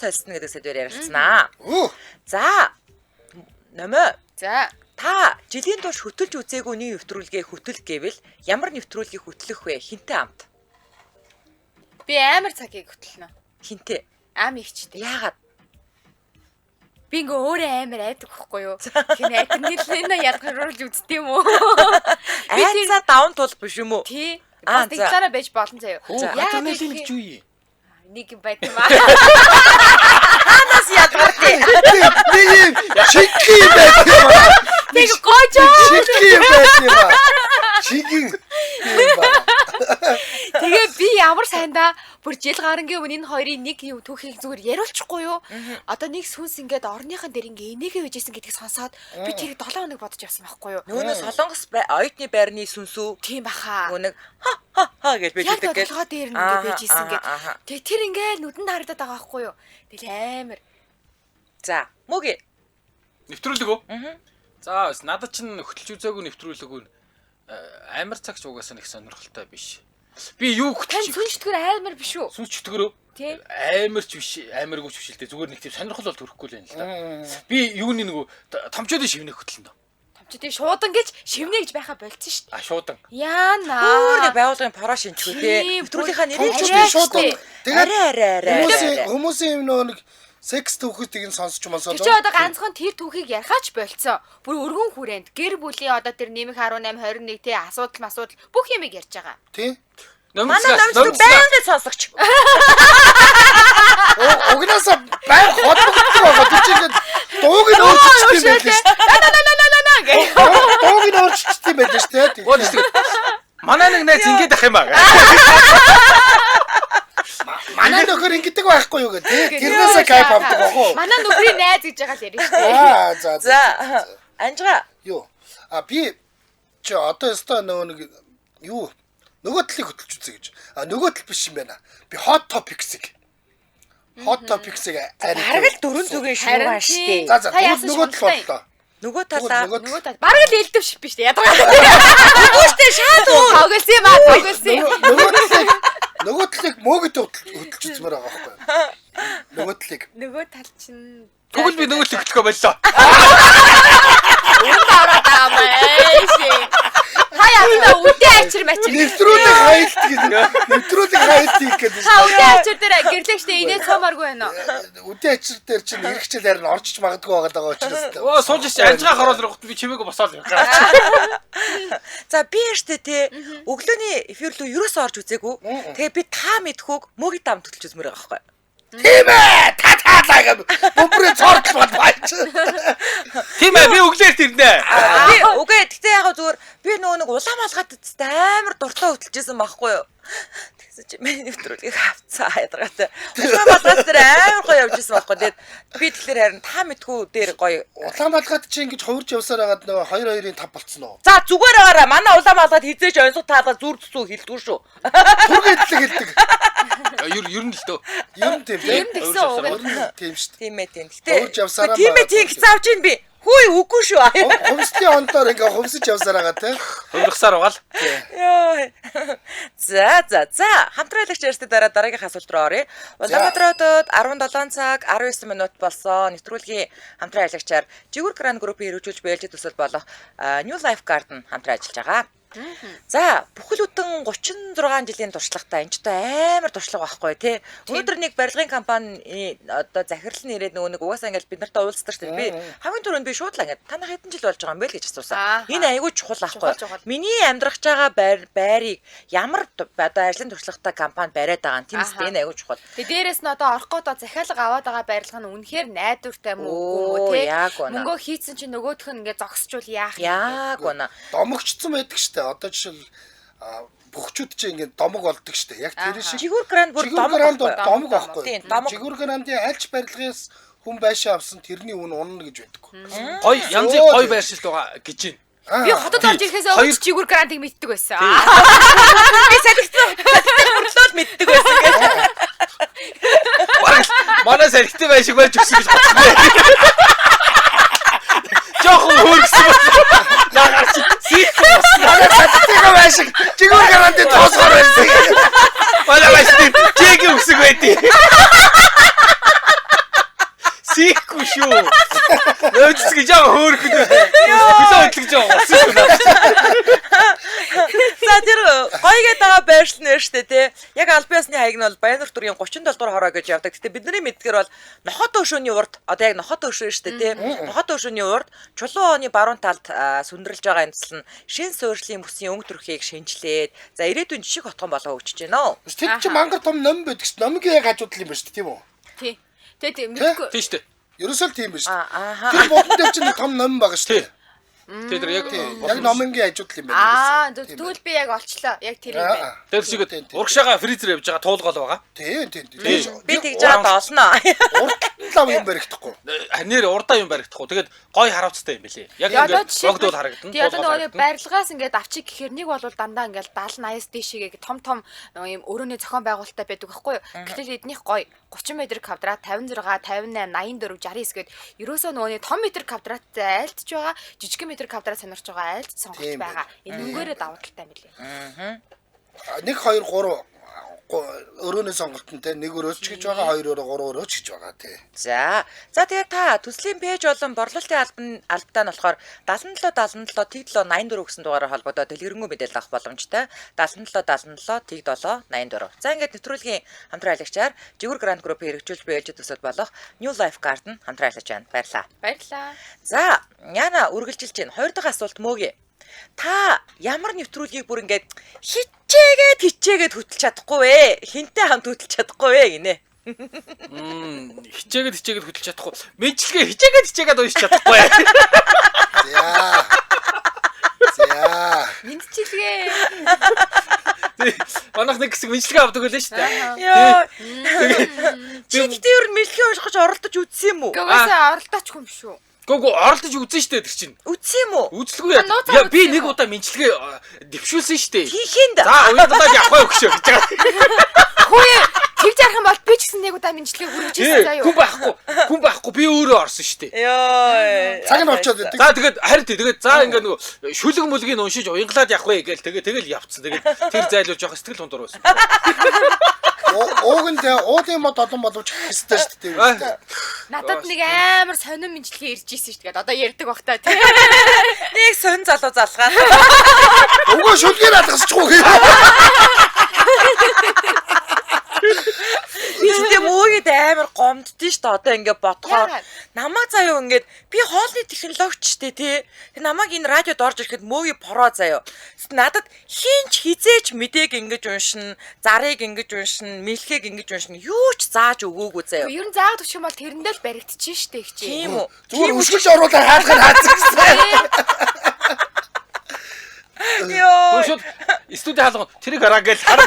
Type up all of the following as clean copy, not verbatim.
цолсон гэдэг сэдвээр ярилцсанаа. За. Нэмээ. За. Та жилийн турш хөтөлж үзээгүй нэг нэвтрүүлгээ хөтөл гэвэл ямар нэвтрүүлгийг хөтлөх вэ? Хинтээ амт? Би амар цагийг хөтлөнө. Хинтээ? Ам ихчтэй. Яагаад? Би ингээ өөрөө амар айдаг байхгүй юу? Тэгэхээр адреналин ялгаруулж үздэг юм уу? Айцаа даун тул биш юм уу? Тий. Бас диктараа байж болно заяа. Адреналин гэж юу юм? Нэг юм байт юм аа. Ханаас ялгартай. Нэг юм чики байт юм аа. Нэг гожоо. Чики байт юм аа. Чики юм аа. Тэгээ би ямар сайндаа бүр жил гарангийн өмнө энэ хоёрын нэг юм түүхийг зүгээр яриулчихгүй юу? Одоо нэг сүнс ингээд орныхан дээр ингээ энийгээ үжсэн гэдгийг сонсоод би тэрийг 7 хоног бодож явсан байхгүй юу? Нүүнээ солонгос оюутны байрны сүнсүү. Тийм баха. Нүг ха гэж bijдэг гэж. Яг дээр ингээ бийжсэн гэ. Тэгээ тэр ингээ нүдэнд харагдаад байгаа байхгүй юу? Тэгэл амар. За, мөгийн. Нэвтрүүлэг үү? За, надад чинь хөтлж үзээгүй нэвтрүүлэг үү? Амар цагч угаасаа нэг сонирхолтой биш. Би юу хөтлөж сүнс чөтгөр амар биш үү? Сүнс чөтгөрөө? Тий. Амарч биш, амаргүй ч биш л дээ. Зүгээр нэг тийм сонирхол бол төрөхгүй л байна л да. Би юуны нөгөө томчуудын шивнээ хөтлөн дөө. Томчуудын шуудан гэж шивнээ гэж байха болцсон шүү дээ. А шуудан. Яана. Нэг байгууллагын паро шинжгүй те. Нэвтрүүлгийнхаа нэрийг шуудан. Тэгээд хүмүүсийн юм нэг секс түүхүүдийг нь сонсч мансаа. Тэр чи одоо ганцхан тэр түүхийг ярихаач болцсон. Бүр өргөн хүрээнд гэр бүлийн одоо тэр нэмэх 18 21 тий асуудал бүх юмыг ярьж байгаа. Тий. Манай номч байнгын сонсогч. Угнаасаа баян хотлогддог байгаа. Тэр чинь дууг нь өөрчилсөн юм байл шүү дээ. Дууг нь өөрчилсөн юм байл шүү дээ. Гол шүү. Манай нэг найз ингэж ах юм аа. Манай нөхөр ингэдэг байхгүй юу гэдэг. Тэрнээсээ кайф авдаг байгаа. Манай нөхрийн найз гэж байгаа л ярина шүү дээ. За. Анжгаа. Юу. Би чи одоо өстой нэг юу нөгөө талыг хөтлж үзье гэж. Нөгөө тал биш юм байна. Би hot topics-ийг Харагал дөрөн зүгийн шуургаан штэ. За нөгөө тал боллоо. Нөгөө талаа. Бараг л элдэв шип биш дээ. Ядгаа. Үгүй штэ шаад уу. Тоглосон юм аа, тоглосон. Нөгөө талыг мөөгд хөтлж үзмээр байгаа байхгүй юу? Нөгөө талыг. Нөгөө тал чинь Тэгвэл би нөгөө л хөтлөхөө боллоо. Уун ороод амаа. Хаяа үдээ ачир мачир. Нэвтрүүлэг хайлт хийх гэдэг. Та үдээ ачир дээр гэрлэгчтэй инээ цомааргүй байна. Үдээ ачир дээр чинь хэрэгчэл харин орчиж магадгүй байгаа учраас. Оо сууж чи анжгаа харуулж рахт би чимээгүй босоод юм. За би яштэй те өглөөний эфир рүү юусоо орж үзээгүй. Тэгээ би та мэдхүүг мөгийн дам төлж үзмээр байгаа байхгүй. Тийм ээ. Татаалаа гэв. Бөмбөрөө цорч бод баач. Тийм ээ би өглөө тэрнэ. Би үгүй тэгтээ яг зүгээр би нөгөө нэг улаан малгайд амар дуртай хөтлөжсэн байхгүй юу. Тэгсэн чи миний нэвтрүүлгийг авцаа ядаргатай. Улаан малгайд дээр амар гоё явжсэн байхгүй. Тэгээд би тэгэхээр харин та мэдхүү дээр гоё. Улаан малгайд чи ингэж хувирж явсаар хагаад нөгөө 2-2-ын 5 болцсон уу? За зүгээр байгаараа манай улаан малгайд хизээж онцгой таалга зүрдсүү хэлдгүү шүү. Түргэдлэг хэлдэг. Ер нь л дөө. Ер нь тийм. Ер нь гэсэн үг. Тийм шүү дээ. Тийм ээ тийм. Гэтэ тийм ээ тийм гэж авч ийн би. Хүй үгүй шүү. Хувьсны ондоор ингээ хувьсж явсаар байгаа те. Хувирахсаар байгаа л. Йоо. За хамтраалагч ярьсны дараагийн асуулт руу оръё. Улаанбаатар хотод 17 цаг 19 минут болсон нэвтрүүлгийн хамтран аялагчаар Жигүүр Grand Group-ийн хэрэгжүүлж бэлжид төсөл болох New Life Garden хамтран ажиллаж байгаа. За бүхэл бүтэн 36 жилийн туршлагатай энэ ч амар туршлага байхгүй тий. Өнөөдөр нэг барилгын компани одоо захирал нь ирээд нөгөө нэг угаасаа ингээл бид нартай уулздаг шүү дээ. Би хамгийн түрүүнд би шууд л ингээд танах хэдэн жил болж байгаа юм бэ л гэж асуусан. Энэ айгүй чухал аахгүй. Миний амьдрах байгаа байрыг ямар одоо ажлын туршлагатай компани бариад байгаа юм. Тиймээс энэ айгүй чухал. Тэгээ дээрээс нь одоо орох гот захиалга аваад байгаа барилга нь үнэхээр найдвартай мүү тий. Мөнгөө хийцэн чинь нөгөөх нь ингээд зогсчул яах юм. Яг гоо. Домогчсон байдаг шүү дээ. Одоо жишээл бөхчүүд чинь ингээд домог болдог шүү дээ. Яг тэр шиг. Жигүүр Grand бүр домог байхгүй. Тийм, Жигүүр Grand-ийн альч барилгаас хүн байшаа авсан тэрний үн унна гэж байдаггүй. Гой янзын гой байршилт байгаа гэж байна. Би хотод орж ирэхээс өмнө Жигүүр Grand-ыг мэддэг байсан. Би салхицсан хөрлөөл мэддэг байсан гэж. Манай салхитай байшиг байж өгсөн гэж бодсон. Жохон хөргсөн. Нагарч сийхс. Манай салхитайгаа байшиг Жигүүр Grand-ийн тоосгоор байсан. Манай байшиг чиг өгсөн байдیں۔ биш юу? Нөөцс гэж яа хөөрхөн. Билээ хөдлөж байгаа. За тэр гойгээд байгаа байршил нэр штэ тий. Яг албан ёсны хаяг нь бол Баяннур төрийн 37 дугаар хороо гэж явдаг. Гэтэ бидний мэдгээр бол нохот өшөөний урд одоо яг нохот өшөө штэ тий. Нохот өшөөний урд чулуун оны баруун талд сүндэрлж байгаа энэсэл нь шин суурьшлийн бүсийн өнгө төрхийг шинжилээд за ирээдүйн жишг хотгон болоо өгч байна. Тэр чинь мангар том ном байдаг ш. Номгийн яг хажуудлын юм ба ш. Тийм үү? Тий. Тэгээд мэдгүй. Тийм шүү дээ. Ерөөсөө л тийм ба ш. Ааха. Тэр бодон дээр чинь том ном байгаа ш. Тэр яг номингийн хажуудл юм байна. Тэгвэл би яг олчлоо. Яг тэр юм байна. тэр шиг урагшаага фризер явж байгаа туулгал байгаа. Тийм. Би тэгж жаад олноо. Урд лав юм баригдахгүй. Нэр урдаа юм баригдахгүй. Тэгээд гой харавцтай юм билий. Яг ингээд богдвол харагдана. Тэгээ одоо нөгөө барилгаас ингээд авчиг гэхээр нэг бол дандаа ингээд 70-80-аас дээшээ том юм өрөөний зохион байгуулалттай байдаг байхгүй юу? Гэтэл эднийх гоё 30 м квадрат, 56, 58, 84, 69 гээд ерөөсөө нөгөө том метр квадраттай айлтж байгаа, жижиг метр квадрат сонирч байгаа айлт сонгож байгаа. Энэ өнгөөрөө давуу талтай юм билий. 1 2 3 өрөөний сонголтонтэй нэг өрөөч гэж байгаа, 2 өрөө 3 өрөөч гэж байгаа тий. За тэгээд та төслийн пэйж болон борлуулалтын албатай нь болохоор 77 77 87 84 гэсэн дугаараар холбогдоод дэлгэрэнгүй мэдээлэл авах боломжтой. 77 77 87 84. За ингээд нэвтрүүлгийн хамтран аялагчаар Жигүүр Гранд Группийн хэрэгжүүлж буй ээлжид төсөд болох New Life Garden хамтран аялагч байна. Баярлалаа. Баярлалаа. За Яна үргэлжилж байна. Хоёр дахь асуулт мөөгээ. Та ямар нэвтрүүлгийг бүр ингээд хичээгээд хөтлж чадахгүй вэ? Хинтээ хамт хөтлж чадахгүй вэ гинэ. Хичээгээд хөтлж чадахгүй. Мэдлэгээ хичээгээд уншиж чадахгүй. За. Мэдчихлээ. Манайх нэг хэсэг мэдлэгээ авдаг байлаа шүү дээ. Йоо. Чи гэдэг ер нь мэдлэгээ унших гэж оролдож үзсэн юм уу? Гөөсөө оролдооч хүн биш үү? Гүг оролдож үзэн штэ тэр чинь. Үзсэн юм уу? Үзлгүй яа. Би нэг удаа мэдлэгээ дэвшүүлсэн штэ. Хийхэд. За уяндаад явахгүй өгшөө гэж байгаа. Хөөе, тэгж ярих юм бол би ч гэсэн нэг удаа мэдлэгээ хүргэжсэн заа юу. Хүн байхгүй би өөрөө орсон штэ. Йоо. Цаг нь очоод байдаг. За тэгээд харин тэгээд за ингээ нөгөө шүлэг мүлгийг уншиж уянгалаад явах вэ гээл тэгэл явцсан. Тэгээд тэр зайлуулж явах сэтгэл тундар байсан. Ууганд уудын мод олон боловч хэвчтэй шүү дээ. Надад нэг амар сонин мэдлэгээ ирж ийсэн шүү дээ. Одоо ярьдаг бахтай тий. Нэг сонь залуу залгаад. Угаа шүлгээр алгасчихгүй. Бидээ мөөгээд амар гомддیں шүү дээ. Одоо ингээд бодохоор намайг заяа ингээд би хоолны технологич штэ тий. Тэг намайг энэ радиод орж ирэхэд мөөгийн пороо заяа. Надад хинч хизээч мэдээг ингэж уншина, зарыг ингэж уншина, мэлхийг ингэж уншина. Юу ч зааж өгөөгүй заяа. Ер нь заагаад өчөх юм бол тэрэндээ л баригдчихээн штэ их чи. Тийм үү? Зүгээр өшгөлж оруулаад хаалгыг хаацсан. Йоо. Шууд студи хаалга тэрийг хараа гээл хараа.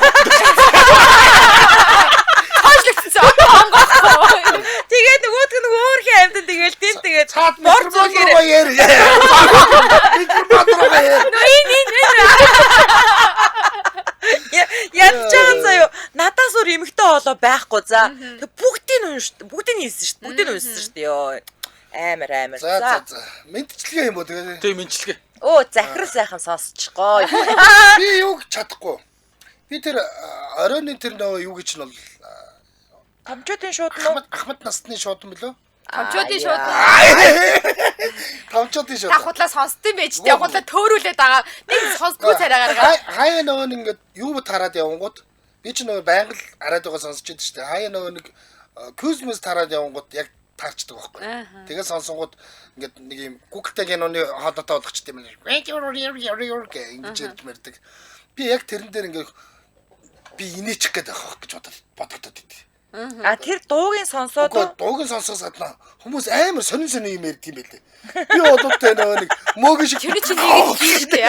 Тэгээд нөгөөдг нь хөөрхөн амьд тэгэл тийм тэгээд Цаад морцоо яар. Ядчаан заяа надаас өөр эмхтэй болоо байхгүй за. Тэг бүгдийг хийсэн шүү дээ. Бүгдийг уншсан шүү дээ. Йоо. Амар. За. Мэдчилгээ юм уу тэгээ. Тийм мэдлэгээ. Оо захирал сайхан сонсчихгоо. Би юу гэж чадахгүй. Би тэр оройны тэр нөгөө юу гэж нь бол Томчуудын шууд нь Ахмад насны шууд юм билүү? Томчуудын шууд. Томчуудын шууд. Давхудлаа сонсдсон байж дээ. Давхудлаа төөрүүлээд байгаа. Нэг сонсдгүй царай гаргаад. Хаяа нөгөө ингээд юу бод хараад явангууд би ч нөгөө байнга л хараад байгаа сонсож байдаг шүү дээ. Хаяа нөгөө нэг Christmas хараад явангууд яг таарчдаг байхгүй. Тэгээд сонсонгууд ингээд нэг юм Google-тэй киноны хоолойтой болгочтой юм. Ингэж ярьж мэрдэг. Би яг тэрэн дээр ингээд би инээчих гээд байх гэж бодогдод идэв. А тэр дуугийн сонсоод дуугийн сонсоос гадна хүмүүс амар сонин юм ярьд юм байлээ. Би одоотой нэг мөөгийн шиг Тэр чинь нэг юм дээ.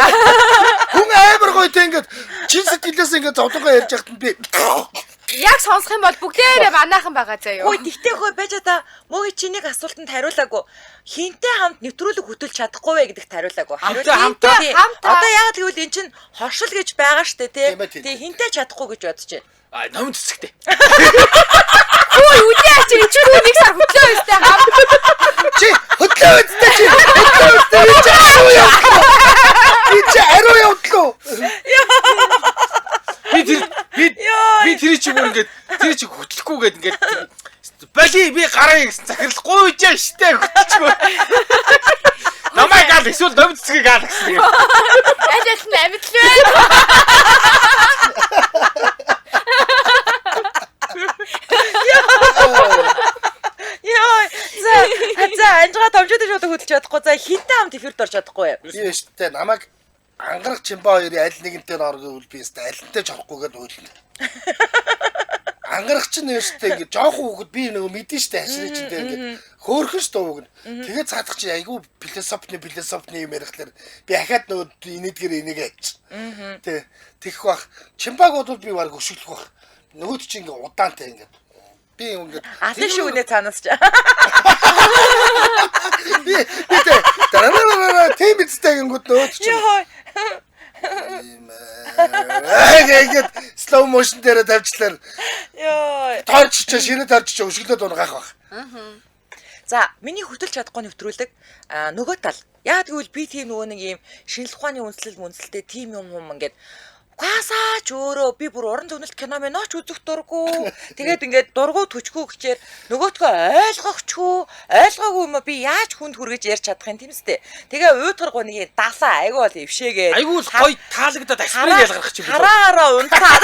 хүн амар гоё тэ ингээд чин сэтгэлээс ингээд зовлонгоо ярьж яхад нь би Яг сонсох юм бол бүгдээрээ манайхан байгаа заа юу. Хөөе тэгтээ хөөе байж та мөөгийн чинийг асуултанд хариулаагүй. Хинтээ хамт нэвтрүүлэг хөтөлж чадахгүй вэ гэдэгт хариулаагүй. Хамтаа. Одоо яг тэгвэл эн чинь хоршил гэж байгаа штэ тий. Тэгээ хинтээ чадахгүй гэж бодож байна. А ном цэцэгтэй. Хөөе үдээ чи чигүү нэг сар хөтлөө өстэй хам. чи хөтлөө өстэй чи аруу явдлаа. Би тэр чи бүр ингээд тэр чи хөтлөхгүй гээд ингээд боли би гараа гэсэн захирал гуйжаа штэ хөтчгөө. Намайг гал эсвэл номд цэгийг гал гэсэн. Аль аль нь амьд л байна. Яа. За анжгаа томчуудын шууд хөдөлж чадахгүй. За хинтээ хамт эфирд орж чадахгүй юу? Би штэ намайг ангарах чимба хоёрын аль нэгэнтэй ор гэвэл би штэ алинтай ч орохгүй гэдээ уйлна. Ангарах чинь штэ ингэ жоох хүүхэд би нөгөө мэдэн штэ хашрын чинь ингэ хөөхөн штэ ууг. Тэгээд цаадах чи айгүй философны юм ярихлаар би ахаад нөгөө инээдгэр энийг аач. Тэ тэгэх бах чимбаг бол би баг өшөглөх бах. Нөгөөд чи ингэ удаантай ингэ би ингэ Алын шүүнээ цаанаас ч. би тараа тийм бицтэй гингүүд нөөд чи. Яа. Ингээд slow motion дээр тавьчлаар Яа. таарч чи ширээ таарч чи өшөглөд унгаах баг. За, миний хөдөлж чадахгүй нэвтрүүлэг нөгөө тал. Яа тэгвэл би тийм нөгөө нэг юм шинжлэх ухааны үндэслэлтэй тийм юм ингээд гасаач өөрөө би бүр уран зөгнөлт кино мэнооч үзэх дурггүй. Тэгээд ингээд дургуу төчгөө гэчээр нөгөөтгөө ойлгоогүй юм би яаж хүнд хүргэж ярьж чадах юм тийм үстэй. Тэгээ уйтгаргуу нэг даасаа айгүй бол ившээгээд Айгүй л гоё таалагдаад аспирин ялгарах ч юм уу. хараараа унтаад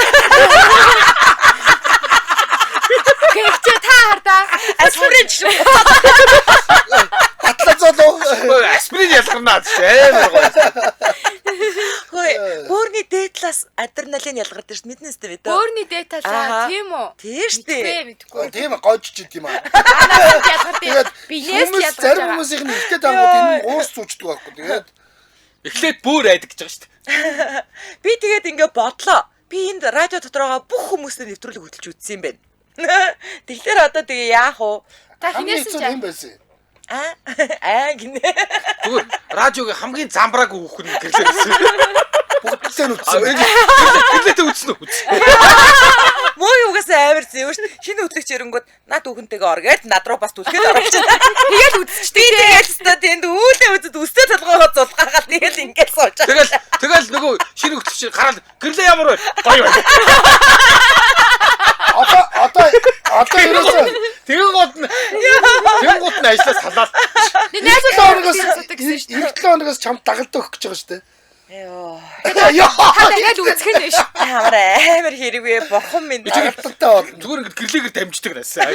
Гэхдээ та хардаа аспирин ч юм. Батлаа золоо. Аспирин ялгарнаа амар гоё. Хөөе, өөрний дээдлээс адреналин ялгардаг шүү дээ. Мэднэ үстэй мэдээ. өөрний даталаа тийм үү? Тийм штэ. Мэдгүй. Тийм гойч ч юм аа. Анаас ялгардаг. Бинээс хүмүүс ялгарч зарим байгаа. хүмүүсийн ихтэй дангууд энэ уус зүучдэг байхгүй. Тэгээд Эхлээд бүр айдаг гэж байгаа шүү дээ. Би тэгээд ингээ бодлоо. Би энд радио дотороо бүх хүмүүстэй нэвтрүүлэг хөтөлж үзсэн юм байна. Тэгэхээр одоо тэгээ яах вэ? Та хамгийн хинээсэн хэцүү юм ч байсан. Гинэ. Зүгээр радиогийн хамгийн замбрааг хүүхэн гэрлээсэн. Бүгдээ нь үтсэн. Гэрлээтэй үзсэн үү? Муу юугаас амар зэвэр шинэ хөтлөгч ирэнгүүт над хүүхэнтэйгээ ор гээд над руу бас түлхээд орчихсон. тэгэл үзчихтэй. Би тэгээд өстө тэнд үүлээ үзэд өстө толгойгоо зулгаагаад тэгэл ингээд сууж. Тэгэл нөгөө шинэ хөтлөгч гараад гэрлээ ямар вэ? Гоё байна. Одоо ерөөсөө Тэгэнгүүт нь ажлаас салаад. Найзууд асуудаг гэсэн шүү дээ. 7 хоногоос чамд дагалт өгөх гэж байгаа шүү дээ. Йоо. Та дахиад үзэх нь шүү. Амар хэрэгвээ бохон минь. Дагалттай болно. Зүгээр ингээд гэрлээгээр дамждаг наасаа.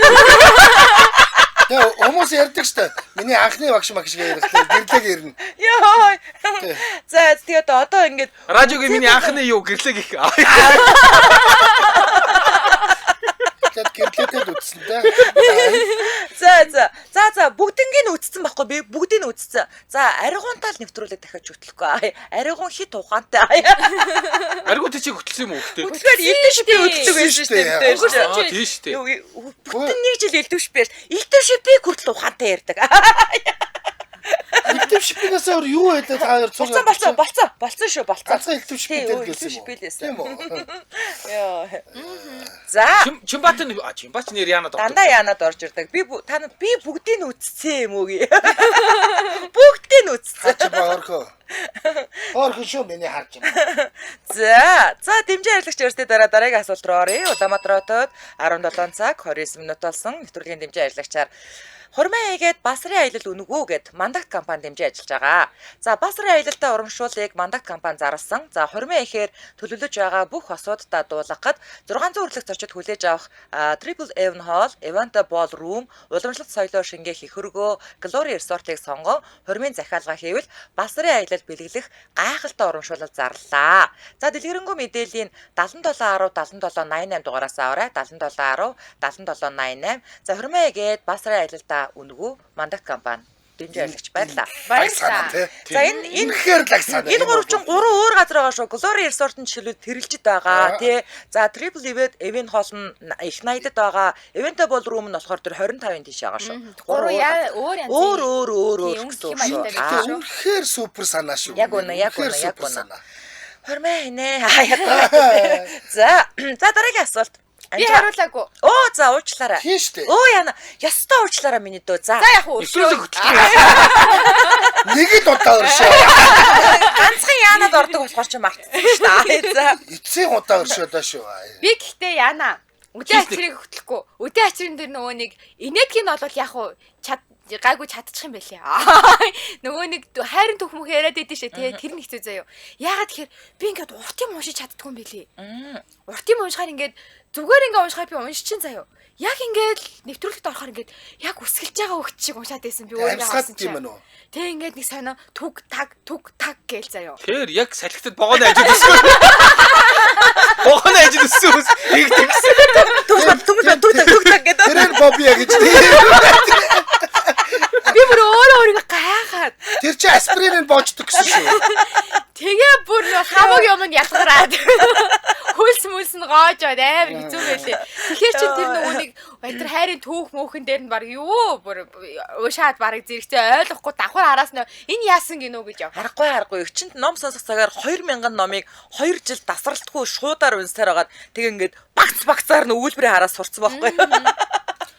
Тэгээ хүмүүс ярьдаг шүү дээ. Миний анхны багш магш ярихгүй гэрлэг ирнэ. Йоо. За тэгээд одоо ингээд Радиогийн миний анхны юу гэрлэг их. Тэгээд гэрлэдэд үтсэн дээ. За бүгднийг үтцсэн байхгүй би бүгдийг үтцсэн. За аригуунтаа л нэвтрүүлэг дахиад хөтлөхгүй. Аригуун хит ухаантай. Аргуу тийч хөтлсөн юм уу гэхдээ? Тэгэхээр элдвшип үздэг байсан шүү дээ. Аа тийм шүү дээ. Бүтэн нэг жил элдвшип байж элдвшипийг хүртэл ухаантай ярьдаг. Элдвшипээс өөр юу хэлээ та хоёр цуг. Болцсон шүү. Ганцхан элдвшип дээр гэсэн юм. Тийм үү? үү? Яа. За Чимбат нэр яанад ордог. дандаа яанад орж ирдэг. Би бүгдийг нь үтцсэн юм уу гээ. Бүгдийг нь үтцсэн. Хаач баорхоо. Орхон шүү миний харж байна. За дэмжээ харьцагч өрсөд дараагийн асуулт руу оръё. Улаанбаатар хотод 17 цаг 29 минут болсон нэвтрүүлгийн дэмжээ харьцагчаар Хурмын аягээд Басрын аялал үнэгүй гэд Мандагт компани дэмжиж ажиллаж байгаа. За Басрын аялалтай урамшууллыг Мандагт компани зарласан. За Хурмын ихээр төлөвлөж байгаа бүх асууддаа дуулгахад 600 хүрлэх зочид хүлээж авах Triple Heaven Hall, Event Ballroom, уламжлалт соёлоо шингээх их хөргөө Glory Resort-ыг сонгон Хурмын захиалга хийвэл Басрын аялал бэлгэлэх гайхалтай урамшуулал зарлаа. За дэлгэрэнгүй мэдээллийн 7710 7788 дугаараас аваарай. 7710 7788. За Хурмын аягээд Басрын аялалтай үнэгүй Мандагт компани дэмжиж ажиллаж баярлаа. Баярлалаа. За энэ үнэхээр лаг санаа. энэ гурав чинь 3 өөр газар байгаа шүү. Glory Resort-ын жишээлбэл тэрэлжид байгаа тий. За Triple Event Hall нь их 80-д байгаа. Event Ballroom нь болохоор тэр 25-ын тийш байгаа шүү. Өөр янз. Өөр Тийм, гэсэн үнэхээр шүү. маягтай. Үнэхээр супер санаа шүү. Яг үнэ. Супер санаа. Хормоо нэ. За дараагийн асуулт. Би харуулаагүй. Оо за уучлаарай. Тийм шүү дээ. Оо яна. Ястаа уучлаарай миний дөө. За. За яг уу. Нэвтрүүлэг хөтлөв. Нэг л удаа өршөө. Ганцхан яанад ордог болохоор ч мартсан шүү дээ. За. Эцсийн удаа өршөө даа шүү. Би гэхдээ яана. Үдээ ачрыг хөтлөхгүй. Үдээ ачрын дээр нөгөө нэг инээдгийн нь бол яг уу гайгүй чадчих юм байлээ. Нөгөө нэг хайрын төхмөх яриад байдсан шээ тий тэр нэг хэцүү заяа. Яагаад тэгэхээр би ингээд урт юм уншиж чаддгүй юм байлээ. Урт юм уншихаар ингээд зүгээр ингээд уншихаар би уншчин заяа. Яг ингээд нэвтрүүлэгт орохоор ингээд яг үсгэлж байгаа хөвгт шиг уншаад байсан би өөрөө хасан юм байна уу? Тэг ингээд нэг сонио түг таг гээл заяа. Тэр яг салхитад богоны ажил өссөн. Богоны ажил өссөн. Нэг тэгсэн. Түг гэдэг. Тэр бобби гэж. Би бүр өөрөө гайхаад. Тэр чи аспириныг боочдөг гэсэн шүү. Тэгээ бүр нөө хамаг юм нь ялгараад. Хөлс мүлс нь гоожоод амар хэцүү байлээ. Тэгэхээр чи тэр нөгөө нэг тэр хайрын түүх мөөхөн дээр нь баг юу бүр уушаад барыг зэрэгцээ ойлгохгүй давхар араас нь энэ яасан гинөө гэж яв. Харахгүй. Өчнөд ном сонсох цагаар 2000 номыг 2 жил тасралтгүй шуудаар унсаар хагаад тэг ингээд багцаар нь үйлбэрийн хараас сурцсан байхгүй.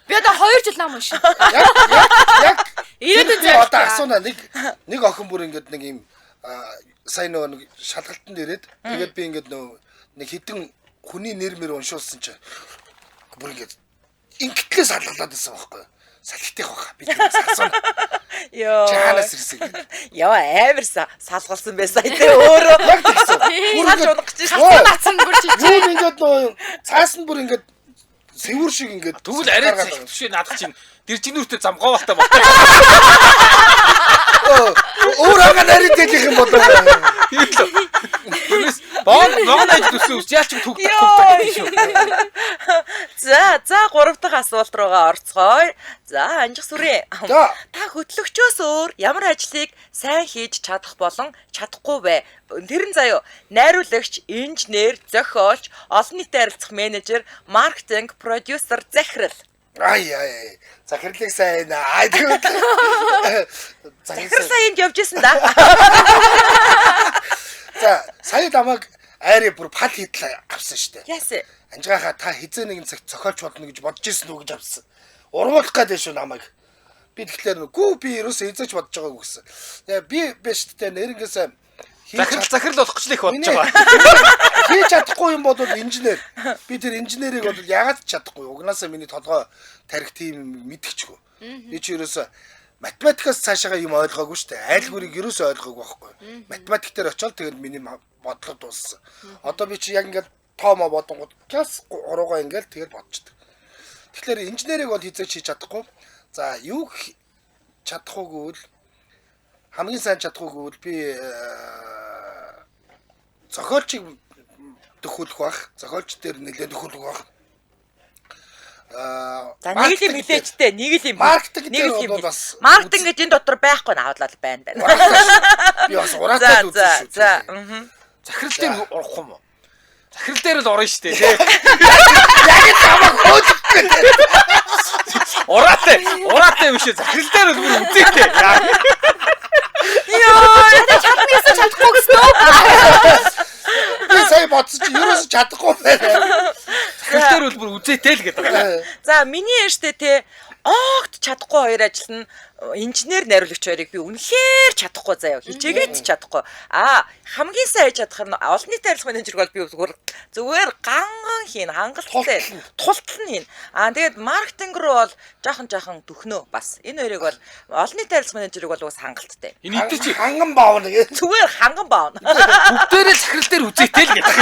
Би одоо 2 жил ном уншин. Яг Ирээдүйн би одоо зай. асууна нэг охин бүр ингээд нэг юм сайн нэг шалгалтанд ирээд тэгээд би ингээд нэг хитэн хүний нэр мэр уншуулсан чи бүр ингээд ингээдлээ салгалаад байсан байхгүй. Салхитих баха. Би асууна. Йоо. Чаанаас ирсэн. Яа амар салгалсан байсан. Тэгээ өөрөө Яг тэгсэн. салж унах гэж Нацсан бүр чи. Юу ингээд цаас нь бүр ингээд сэвүр шиг ингээд Тэгвэл арай салхит биш наадах чинь дэржинүүртэй замгоовалтай бол. Өөр агаа нарийнх юм болоо. Тэрнээс богоны ажил өссөн үс яач түг шүү. За 3 дахь асуулт руугаа орцгоё. За анжих сүрээ. За. Та хөтлөгчөөс өөр ямар ажлыг сайн хийж чадах болон чадахгүй вэ? Тэр нь заяо найруулагч, инженер, зохиолч, олон нийтэд харилцах менежер, маркетинг, продюсер, захирал. Ай. Захирлыг сайн аа. Захирал саянд явж исэн да. За, сая намайг айраа бүр пал хийдэл авсан штэ. Яасан? Анжгаахаа та хизээ нэгэн цаг цохиолч болно гэж бодож ирсэн үү гэж авсан. Ургуулах гэдэг шүү намайг. Би тэгэхээр гүү би ерөөсөө хизээч бодож байгаагүй гэсэн. Би биш тэ нэрнгээсээ Захирал болох гэж л их бодож байгаа. Хийж чадахгүй юм бол инженер. Би тэр инженерийг бол яагаад чадахгүй. Угнаасаа миний толгой тарих тийм мэдчихгүй. Би ч ерөөсөө математикаас цаашаа юм ойлгоогүй шүү дээ. Айлгүрийг ерөөсөө ойлгоогүй байхгүй. Математик дээр очиод тэгээд миний бодлого дууссан. Одоо би чи яг ингээд тоомо бодонгууд класс 3-гаа ингээд тэгээд бодчихдаг. Тэгэхээр инженерийг бол хийж чадахгүй. За юу чадахгүйг л хамгийн сайн чадахгүйг л би зохиолчийг төхөөлөх бах. Зохиолч дээр нэлээд төхөөлөх бах. За нэг л юм хэлээчтэй, нэг л юм. Маркетинг дээр бол бас маркетинг гэж энэ дотор байхгүй наавлал байна. би бас ураатай үзсэн шүү. За. Захирал дээр орох юм уу? Захирал дээр л орно шүү дээ. Яг тамаг хөөчих гэдэг. Ураатай биш захирал дээр л бүр үзээтэй. Йоо, чадна гэсэн чадахгүй гэсэн үү? Би сая бодсон чи ерөөсө чадахгүй байна. Захирал дээр бол бүр үзээтэй л гэдэг байгаа. За миний яштэй те огт чадахгүй хоёр ажил нь инженер найруулагч хоёрыг би үнэхээр чадахгүй заяа хичээгээд чадахгүй. Хамгийн сайн хийж чадах нь олон нийтийн харилцаа менежер бол би зүгээр ганган хийн хангалттай тултал нь хийн. Тэгээд маркетинг руу бол жоохон дөхнөө бас. Энэ хоёрыг бол олон нийтийн харилцаа менежерийг бол бас хангалттай. Энэ идэ чи ханган баавна гэ. Зүгээр ханган баавна. бүгдээрээ захирал дээр үзээтэй л гэдэг.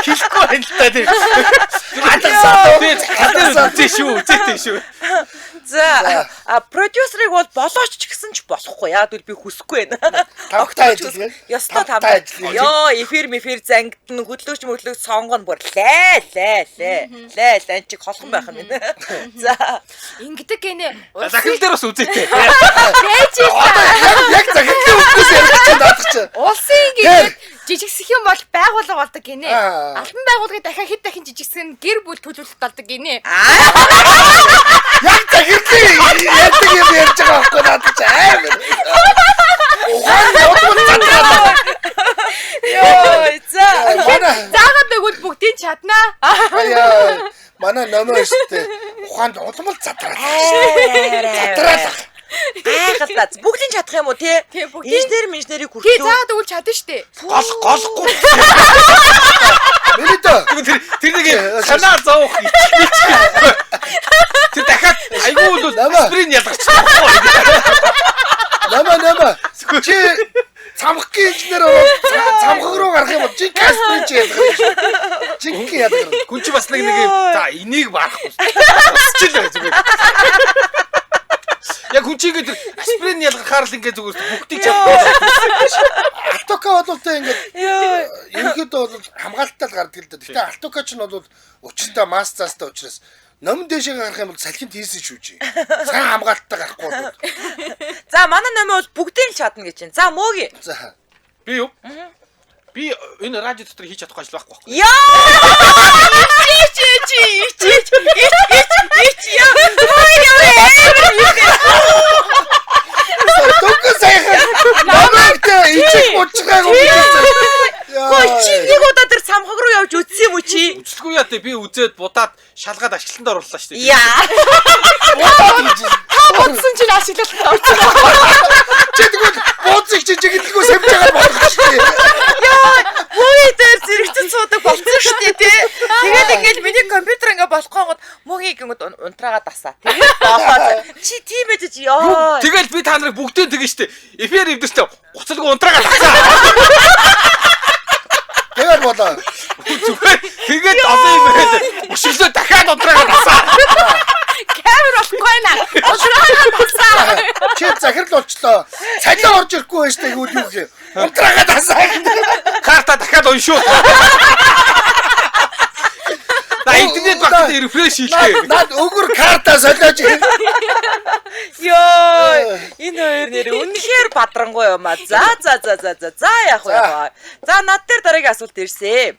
Хэлэхгүй байна л та тийм. Үзээтэй шүү. За продюсерыг бол болооч ч гэсэн ч болохгүй. Яг л би хүсэхгүй байна. Тавтай ажил. Ястаа тавтай ажил. Йоо, эфир зангидна хөдлөөч сонгоно бүр лээ чиг холхон байх юм. За Ингэдэг гинэ. Захирал дээр бас үзээтэй. Байж Яг захирлын үгнээс ярьж надад чи. улсын ингээд жижигсэх юм бол байгууллага болдог гинэ. Аа. Албан байгууллагыг хэд дахин жижигсэн гэр бүл төлөвлөлт болдог гинэ. Яг захирлын ярьдаг юм ярьж байгаа байхгүй надад чи амар. ёо за Заагаад өгвөл бүгдийг чаднаа. Манай номер штэ. Ухаанд улмал задраад. гайхалтай. Бүгдийг чадах юм уу те? Тий, бүгдийг. Инженерийг Тий хүртэл. заагаад өгвөл чадна штэ. Голохгүй. Мэридэ. Тэр нэг санаа зовох тэр дахиад айгүй бол сприн ялгарч Намаа. Чи цамхаг инженер ороод цамхаг руу гарах юм бол чи касприн чи ялгарна. Чи ялгарна. хүн чи бас нэг юм за энийг барахгүй. Чилээ зүгээр. Яг хүн чи ингээд сприн ялгархаар л ингээд зүгээр бүгдийг чаддаг. Алтока бол тэ ингээд ерөнхийдөө бол хамгаалттай л гардаг л да. Гэтэ алтока ч нь бол өчтөе масцаастай учраас номон дэшээ гарах юм бол салхинд хийсэн шүү чи. Сайн хамгаалттай гарахгүй бол. За манай номын бол бүгдийг л чадна гэж байна. За мөөгийн. За. Би юу? Би энэ радио дотор хийж чадахгүй ажил байхгүй. Яа! Төгөө сайхан. Намайг ичиг уучраг үгүй. Гой чи нэг удаа тэр самхаг руу явж үтсэн юм уу чи? Үцэлгүй яа тий би үзээд будаад шалгаад ашиглалтанд орууллаа шүү дээ. Яа. Бодсон чинь ашиглалтанд орсон. Чи тэгвэл бууцыг чи жигэлгүй савж байгаа болох шүү дээ. Яа, мөгийн дээр зэрэгцэн суудаг болсон шүү дээ тий. Тэгээд ингээд миний компьютер ингээ болохгүй гот мөгийг ингээд унтраагаа дасаа. Тэгээд болоо. Чи тийм байж ёо. Тэгэл би та нарыг бүгдээ тэгэн штэ. Эфир эвдэрчтэй уцалгүй унтраагаа тасаа. Тэгээд болоо. Зүгээр тэгээд олон юм хэлээ. Өшөглөө дахиад унтраагаа тасаа. Камер болохгүй наа. Унтраагаа тасаа. Чи захирал болчлоо. Цалин орж ирэхгүй байж таг үл юу гэх. Унтраагаа тасаа. Карта дахиад уншуу. На интернет багт рефреш хийлээ. Наад өгөр карта солиож. Ёо, энэ хоёр нэр үнэхээр бадрангуй юм а. За яах вэ? За над дээр дараагийн асуулт ирсэн.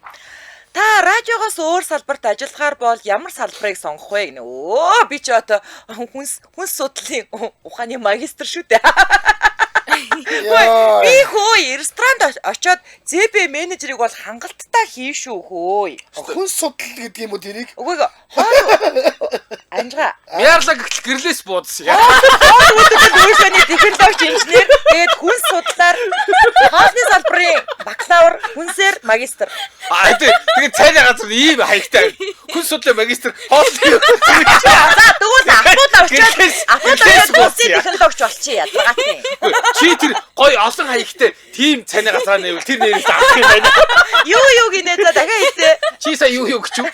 Та радиогоос өөр салбарт ажиллахаар бол ямар салбарыг сонгох вэ гэнэ? Өө би ч одоо хүнс судлалын ухааны магистр шүү дээ. Би хөөе ресторанд очиод ЗБ менежерийг бол хангалттай хийшүү хөөе. Хүн судлал гэдэг юм уу тэрийг? Үгүй анжгаа. Мярлаг гэрлээс буудсан. Өөрсөний технологи инженер тэгээд хүн судлаар хаосны салбарын бакалавр, хүнсээр магистр. Тэгээд цайны газар ийм хаягтай. Хүн судлаа магистр хоолны. За тэгвэл апууд очиод технологич болчих яа. Чи тэр гой олон хаягтай тийм цайны газар нэвэл тэр нэрээс авах юм байна. Юу гинэ за дахиад хэлээ. Чи сая юу гэж юу?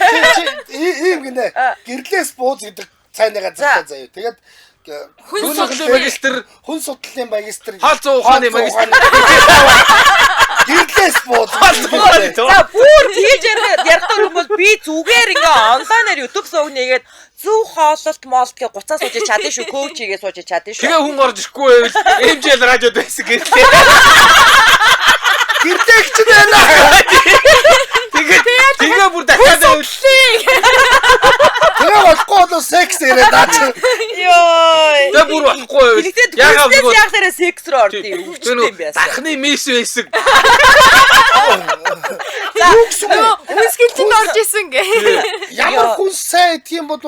Ийм гинэ. Гэрлээс бууз гэдэг цайны газар заяа. Тэгээд хүн судлалын магистр, хүн судлалын магистр, хаал зуу ухааны магистр. Гэрлээс бууз. За бүр тийж ярих юм бол би зүгээр ингээ онлайнаар YouTube суугнийгээд зөв хооллолт моолтыг 30-аас сууж чадсан шүү, коучигээ сууж чадсан шүү. Тэгээ хүн орж ирэхгүй байвал MJL радиод байсан гэрлээ. Гэрлэгч байна. Тэгээ бүр дахиад Тэгээ болохгүй бол секс яриад наач. Йой. Тэгээ бүр болохгүй байвал яагаад тэрэ секс руу орд юм юм байсан. Дахны мис байсан. За Үнсгэлтэнд орж исэн гэ. Ямар хүн сайн тийм бол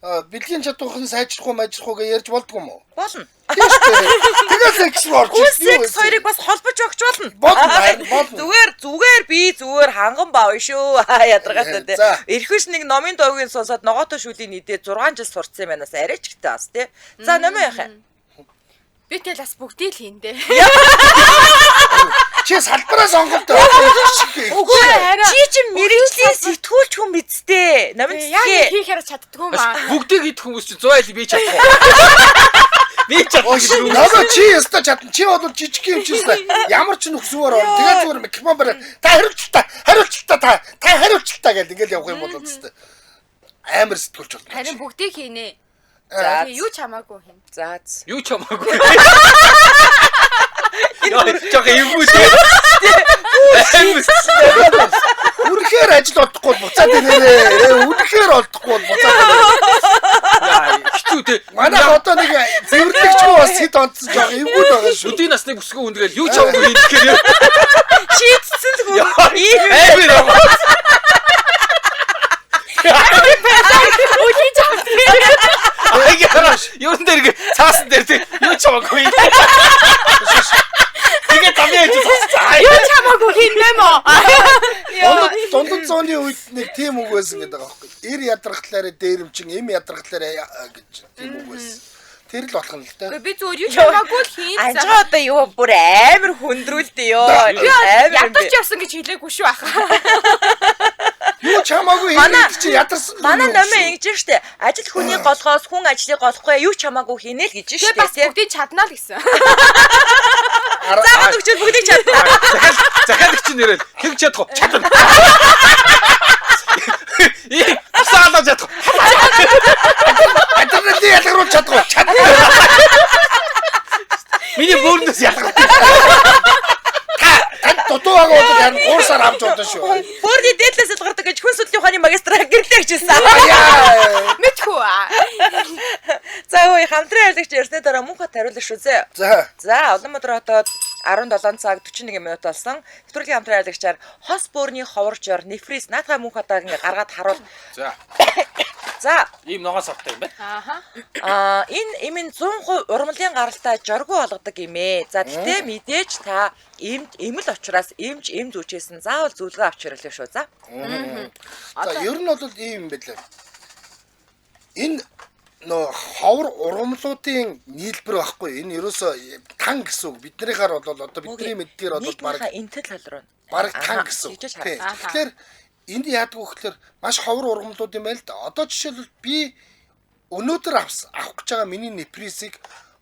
бэлгийн чадвархан сайжрахгүй гэж ярьж болдгоо юм уу? болно. Тэгээ секс руу орж Хүн секс хоёрыг бас холбож өгч болно. Болно. Зүгээр би зүгээр ханган баав шүү. Ядаргаатай те. Эрхэш нэг номын дуугийн сонсоод ногоотой шүлийн нийтээ 6 жил сурцсан юм банаас арайч гэдэг бас те. За номын яах юм? Би тэл бас бүгдийг л хийндэ. Чи салбараа сонголт Үгүй чи чи мэрэгжлийн сэтгүүлч хүн мэдтэй. Номын Яг цэцгээ. хийхээр чаддгүй маа. Бүгдийг идэх хүмүүс чи 100 айл би чадахгүй. Би чадахгүй. Намаа чи яста чадна. Чи бол жижиг юм чийсэн. Ямар ч нөхсөөр орно. Тэгээ зүгээр микрофон барь. Та хариултаа гэл ингээл явах юм бол үстэй. Амар сэтгүүлч болно. Харин бүгдийг хийнэ. За Юу ч хамаагүй хин. За. Юу ч хамаагүй. Жог юм уу? Үнэхээр ажил олдохгүй буцаад ирээрээ. Үнэхээр олдохгүй буцаад ирээрээ. Хитүү те. Манай одоо нэг зэвэрлэгч бас хэд онцсон жоо эвгүй байгаа шүү. Өдийн насны бүсгүй хүндгээл юу ч хамаагүй хийхээр Чийдсэн л хүн. амар аа. Үгүй ч Юун дээр цаасан дээр те юу ч хамаагүй. Тэгээ тамиа хийж цаасан. Юу ч хамаагүй хийнэ мó. Дундад зооны ядрахлаарэ дээрэмчин, эм ядрахлаарэ гэж тийм үг байсан. Тэр л болох нь л та. Би зүгээр юу чамаагүй л хийн. Анжгаа одоо юу бүр амар хүндрүүлдэ ёо. Би ядарч явсан гэж хэлээгүй шүү ахаа. Юу чамаагүй хийх чи ядарсан. Манай номын ингэж штэ. Ажил хүний голгоос хүн ажлыг голохгүй юу чамаагүй хийнэ л гэж Би штэ. бас бүгдийг чаднаа л гэсэн. Заагаад өгчөөл бүгдийг чадна. Захиалагч нэрэл хэн чадах вэ? Чадна. Асаалаа чадах. Адилхан ялгаруулж чадахгүй. Чадна. Миний бөөрнөөс ялгах. Дутуугаа удаа гуурсаар авч удаа шүү. Бүрний дээдлээс л гардаг гэж хүн судлын ухааны магистра гэрлээ гэжсэн. Мэдхүү. За ой хамтран ярилцагч ярьсны дараа мөн хот хариулна шүү зэ. За Улаанбаатар хотод 17 цаг 41 минут болсон. Нэвтрүүлгийн хамтран ярилцагчаар хос бөөрийн ховоржор нефрис наатгай мөн хотоо ингээ гаргаад харуул. За. За Ийм ногоон савтай юм байна. энэ имэн 100% урмлын гаралтай жоргуу болгодог юм ээ. За тэгтээ мэдээж та эмэл учраас эмч эм зүчээсэн заавал зөвлөгөө авч ирлээ шүү. За. За ер нь бол ийм юм байлаа. Энэ нөө ховор ургамлуудын нийлбэр байхгүй. Энэ ерөөсөө тан гэсэн үг. Биднийхаар бол одоо бидний мэддгээр бол баг энтэл халруу. баг тан гэсэн үг. Тэгэхээр энд яадаг вэ гэхээр маш ховор ургамлууд юм байл да. Одоо жишээлбэл би өнөөдөр авах гэж байгаа миний неприсийг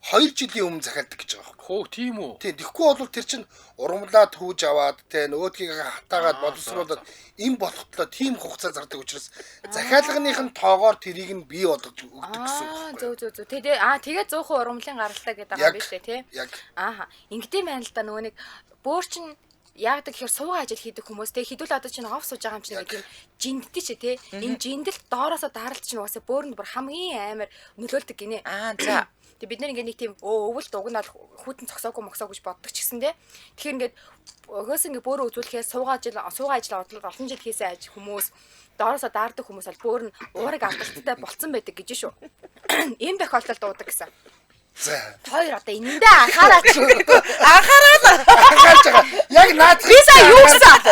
2 жилийн өмнө захиалдаг гэж байгаа байхгүй. Хөө тийм үү. Тийм тэгэхгүй бол тэр чинь ургамлаад хүүж аваад тэ нөгөөдгийг хатаагаад боловсруулаад им болохтлоо тийм хугацаа зардаг учраас захиалганых нь тоогоор тэрийг нь бий болгож өгдөг гэсэн үг. Зөв. Тэгээд 100% ургамлын гаралтай гэдэг байгаа биз дээ тий. Яг. Ингэдэм байна л да нөгөө нэг бөөрчин яадаг гэхээр суугаа ажил хийдэг хүмүүс те хідүүл одоо чинь офс сууж байгаа юм чинь нэг юм жиндтэй ч те энэ жиндэлт доороосоо даралт чинь угаасаа бөөрөнд бүр хамгийн амар нөлөөлдөг гинэ. За Тэг бид нар ингээ нэг тийм өвөл дугнаад хүүтэн цогсоогүй моксоо гэж боддог ч гэсэн те. Тэгэхээр ингээд өгөөс ингээ бөөрө үзүүлэхээс суугаа ажил олон жил хийсэн хүмүүс доороосоо даардаг хүмүүс бол бөөр нь уурыг алдалттай болцсон байдаг гэж шүү. Ийм тохиолдолд дуудаг гэсэн. За. Хоёр одоо энэндээ анхаараач. Анхаарч байгаа. Яг наад. Би сая юу гэсэн?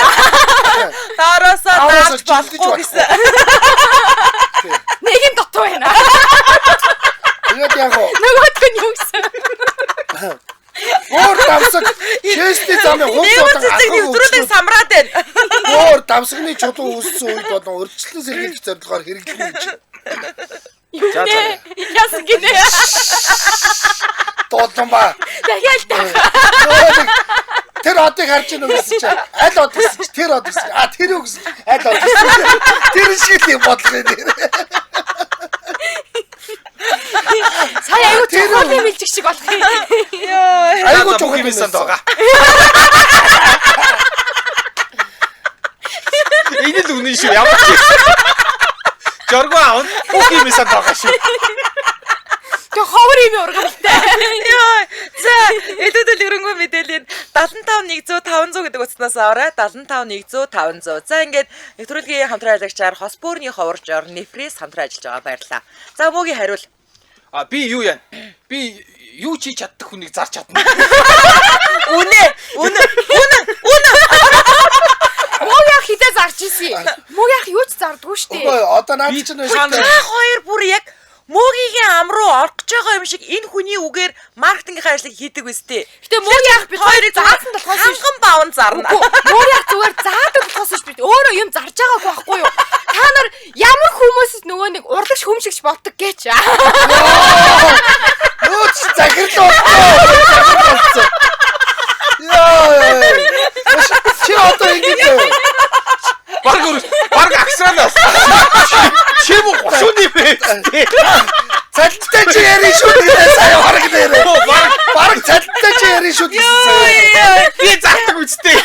доороосоо даарч болохгүй гэсэн. Нэг юм дутуу байна. Тэгээд яг гоо. Нөгөөдг нь юу гэсэн? Өөр давсаг шээсний замын хурц удаан нэвтрүүлэг самраад байна. өөр давсагны чулуу үүссэн үед болон урьдчилан сэргийлэх зорилгоор хэрэглэнэ гэж. За. Яасан гинэ? Дуудан ба. Дахиад та. Тэр одыг харж ийн үгсэн чи аль од гэсэн чи тэр од гэсэн. Тэр үгсэн аль од гэсэн. Тэр шиг юм бодлоо нэр. Сая аюу чухал юм илжих шиг болох юм. Айгуу чухал юм байсан доо. Энэ л үнэн шүү. Ямар ч жоргоо аав бүх юм байсан доо шүү. Тэг ховор юм ургамалтай. Йоо. За, эдүүдэл өрөнгөө мэдээлэл 75 100 500 гэдэг утаснаас аваарай. 75 100 500. За, ингээд нэвтрүүлгийн хамтран ажиллагчаар хос бөөрийн ховоржор нефрис хамтран ажиллаж байгаа баярлалаа. За, мөгийн хариул. Би юу яа? Би юу чи чаддаг хүнийг зарч чадна. Үнэ. Мөг хитэ зарч исэн. Мөг юу ч зардгүй штэ. Одоо наад чинь Та хоёр бүр яг мөгийн ам руу орох гэж байгаа юм шиг энэ хүний үгээр маркетингийн ажлыг хийдэг үстэй. Гэтэ мөг бид хоёрыг заасан болохоос ханган баун зарна. Мөг зүгээр заадаг болохоос биш бид өөрөө юм зарж байгаагүй байхгүй юу? Та нар ямар хүмүүсээс нөгөө нэг урлагш хөмшигч болдог гэж. Юу ч захирлаа. Чи одоо ингэж Баг аксранаас. Чи муу гошууны бэ? цалинтай чи ярин шүү дээ сая хараг нэрээ. Баг цалинтай чи ярин шүү дээ. Би зардаг үстэй.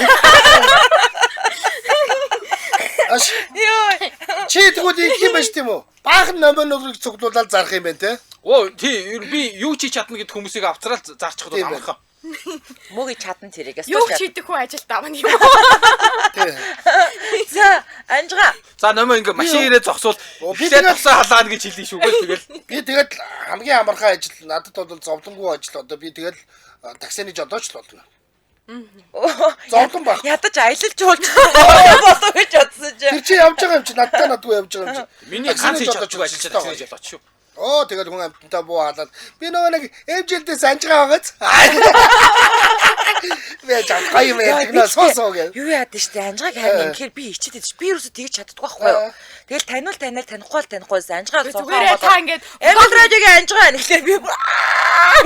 Чи тэгвэл их юм байна тийм үү? Баахан номинорыг цуглуулаад зарах юм байна те. Тий, би юу чи чадна гэд хүмүүсийг авцраад зарчих гэдэг амархан. Мөгийн чадан тэрэгээс Юу хийдэг хүн ажилд авна юм. За, анжгаа. За номоо ингээ машин ирээ зогсвол би тэгээд тусаа халаана гэж хэлдэг шүүгээ тэгэл. Би тэгэл хамгийн амархан ажил надад бол зовлонгүй ажил одоо би тэгэл таксины жолооч л болдог. Зовлон баг. Ядаж аялал жуулж болоо гэж бодсон чи. Тэр чи явж байгаа юм чи надгүй явж байгаа юм чи. Миний ганц хийж чаддаг ажиллаж байгаа гэж шүү. Оо тэгэл хүн амттай буу халаад би нөгөө нэг эмжилдээс анжгаа байгааз. Би жаа гоё юм яа соосоо гэ. Юу яад нь штэ анжгааг харин ингэхээр би ичээд идэж би юусоо тэгж чаддаггүй байхгүй юу. Тэгэл танихгүй анжгаа Зүгээр та ингээд Эмэл радиогийн анжгаа нэхлээр би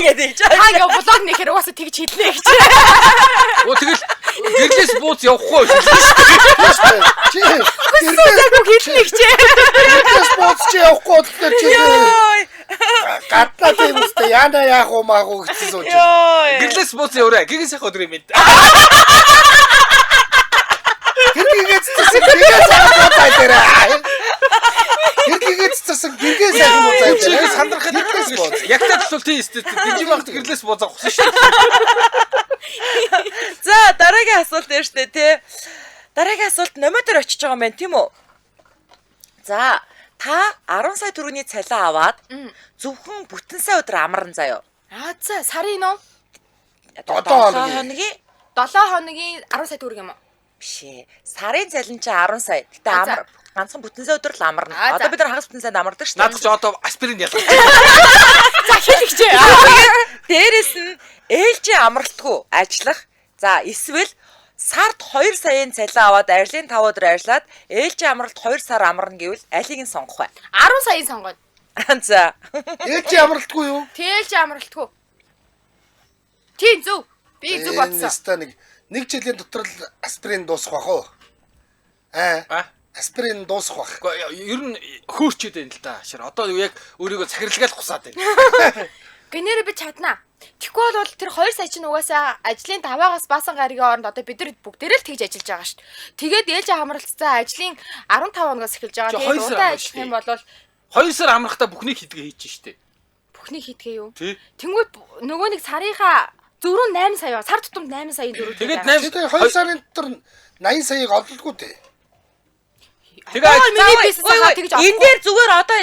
гэдэг хэлж байгаа. та ингээд блог нэхэр угаасаа тэгж хэлнэ гэж. Оо тэгэл гэрлээс бууз явахгүй шүү. Чи Үгүй хэлнэ гэж. Тэс боц чи явахгүй тэгэхээр чи гадна тийм үстэй яна яах уу маагуу гэсэн сууж. Гэрлээс бууз яваарай. Гэгэн сайхан өдөр юм ээ. Гэргийгээс цэцэн гэргээс аваад дээрээ. Гэргийгээс цэцэн гэргээс аваад Чи дээрээ. сандрахад гэрлээс бууз. Ягтад бол тий сте. Дижи багт гэрлээс бууз авахгүй шүү. За дараагийн асуулт дээр штэ тий. Дараагийн асуулт номер очиж байгаа юм байна тийм үү? За та 10 сая төгрөгийн цалин аваад зөвхөн бүтэн сая өдөр амарна заяа. За сарын нөө 7 хоногийн 7 хоногийн 10 сая төгрөг юм уу? биш ээ. Сарын цалин чи 10 сая. Гэтэ амар ганцхан бүтэн сая өдөр л амарна. Одоо бид нар хагас бүтэн сая амардаг шүү дээ. Наад чи одоо аспирин ялгав. За хэлэгч. Дээрээс нь ээлжийн амралтгүй ажиллах. За эсвэл сард 2 саяын цалин аваад ажлын 5 өдөр ажиллаад ээлжийн амралт 2 сар амарна гэвэл алийг нь сонгох бай. 10 саяын сонгоод. За. Ээж амралтгүй юу? Тээлж амралтгүй. Тийм зөв. Би зөв бодсон. Нэстэ нэг жилийн дотор л аспирин дуусах бах уу? Аспирин дуусах бах. Ер нь хөөрчээд байна л да. Шир одоо яг өөрийгөө цахирлагаал гусаад байна. Гэнэрэ би чаднаа. Тэгэхгүй бол тэр 2 сая чинь угаасаа ажлын 5-аас баасан гаригийн оронд одоо бид нар бүгдээрээ л тэгж ажиллаж байгаа шүү дээ. Тэгээд ээлжийн хамралцсан ажлын 15 хоногоос эхэлж байгаа. Тэгээд удаа ажиллах юм бол 2 сар амрахтаа бүхнийг хийдгээ хийж штэ. бүхний хийдгээ юу? Тий. Тэнгүүд нөгөө нэг сарынхаа зөрүү 8 сая сар тутамд 8 саяын зөрүү. Тэгээд Тэгээд 2 сарын дотор 80 саяыг олдолгүй дээ. Тэгээд миний бизнесаа тэгж авах. Энэ дээр зүгээр одоо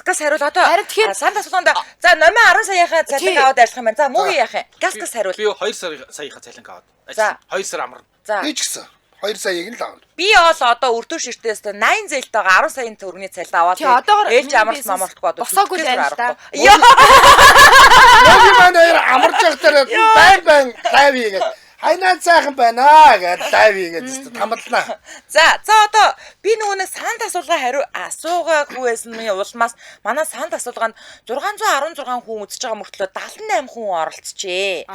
газ хариул одоо. Харин тэгэхээр санд асуултанд за номер 10 саяхаа цалин аваад ажиллах юм байна. За мөгийн яах юм? Газ хариул. би 2 саяхаа цалин аваад. За. 2 сар амарна. За. Би ч гэсэн 2 саяыг нь л авна. Би бол одоо өртөө ширтээс 80 зээлтэйгээ 10 саяын төгрөгийн цалин аваад Тий, одоогоор ээлж миний амарч мамартгүй одоо. босоогүй л байна л да. Яа. Моги манайр амарч явахтаа байн лайв хийгээд хайнаа цаахан байна гэж лайв хийгээд тамдлаа. За одоо би нөгөө нэг санд асуулга асуугаагүй байсан миний улмаас манай санд асуулгаанд 616 хүн үзэж байгаа мөртлөө 78 хүн оролцжээ.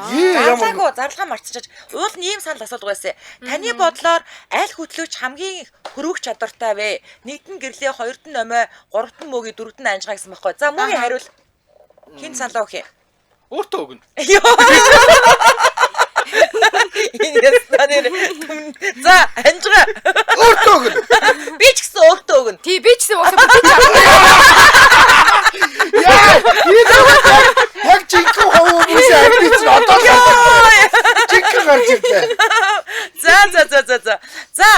Зарлага марцчихаж уул нь ийм санал асуулга байсан. Таны бодлоор аль хөтлөгч хамгийн хөрвөх чадвартай вэ? Нэгдэн гэрлээ, хоёрт нь номой, гуравт нь мөгийн, дөрөвт нь анжгаа гэсэн байхгүй. За мөгийн хариул. Хин саналаа өгье. Өөртөө өгнө. За анжгаа. Өөртөө өгнө. Би ч гэсэн өөртөө өгнө. Тий би ч гэсэн уусаа бүтэж авах. Яа, яг жинхэнэ хавуу бүс амбиц одоо жинхэнэ гарч ирлээ. За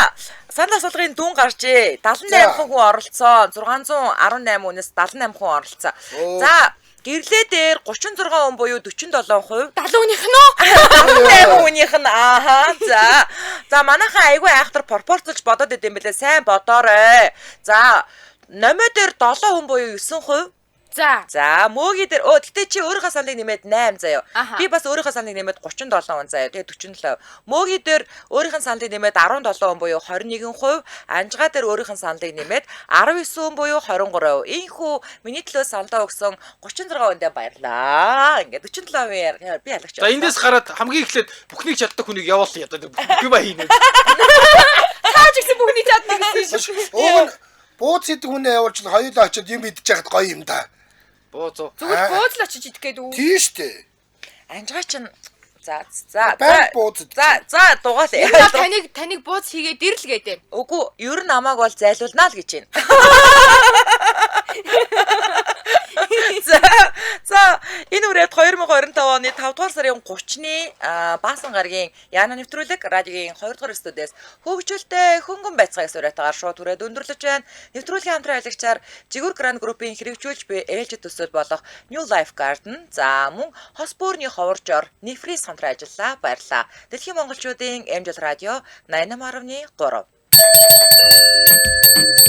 санал асуулгын дүн гарчээ. 78 хүн оролцсон. 618 хүнээс 78 хүн оролцсон. За гэрлээ дээр 36 хүн буюу 47%. 70 хүнийх нь үү? 8 хүнийх нь За манайхаа айгүй айхтар пропорцолж бодоод идэм бэлээ. Сайн бодоорой. За номер дээр 7 хүн буюу 9%. За мөөгийн дээр гэтээ чи өөрийнхөө саналыг нэмээд 8 заяа. Би бас өөрийнхөө саналыг нэмээд 37 хүн заяа. Тэгээ 47. Мөөгийн дээр өөрийнхөө саналыг нэмээд 17 хүн буюу 21%. Анжгаа дээр өөрийнхөө саналыг нэмээд 19 хүн буюу 23%. Ийхүү миний төлөө саналаа өгсөн 36 хүндээ баярлаа. Ингээд 47% би ялгч. За эндээс гараад хамгийн эхлээд бүхнийг чаддаг хүнийг явуул ядаа би ба хийнэ. Таач гэсэн бүхний чаддаг гэсэн шүү. Бууц идэг хүнээ явуулж хоёулаа очиод юм идэж яхад гоё юм да. Бууз. Зүгээр бууз л очиж идэх гээд үү? Тийм штэ. Анжгаа чинь за дугаалээ. Таныг бууз хийгээд ирэл гэдэг. Үгүй, ер нь намайг бол зайлуулнаа л гэж байна. За энэ үрээд 2025 оны 5 дугаар сарын 30-ны Баасан гарагийн Яна нэвтрүүлэг радиогийн 2 дугаар студиэс хөгжүүлэлтэй хөнгөн байцаагаас уриатагаар шууд түрээд өндөрлөж байна. Нэвтрүүлгийн хамтран аялагчаар Жигүүр Гранд группийн хэрэгжүүлж буй ээлжид төсөл болох New Life Garden за мөн хос бөөрийн ховоржоор Нефрис хамтран ажиллаа. Баярлалаа. Дэлхийн монголчуудын Angel Radio 88.3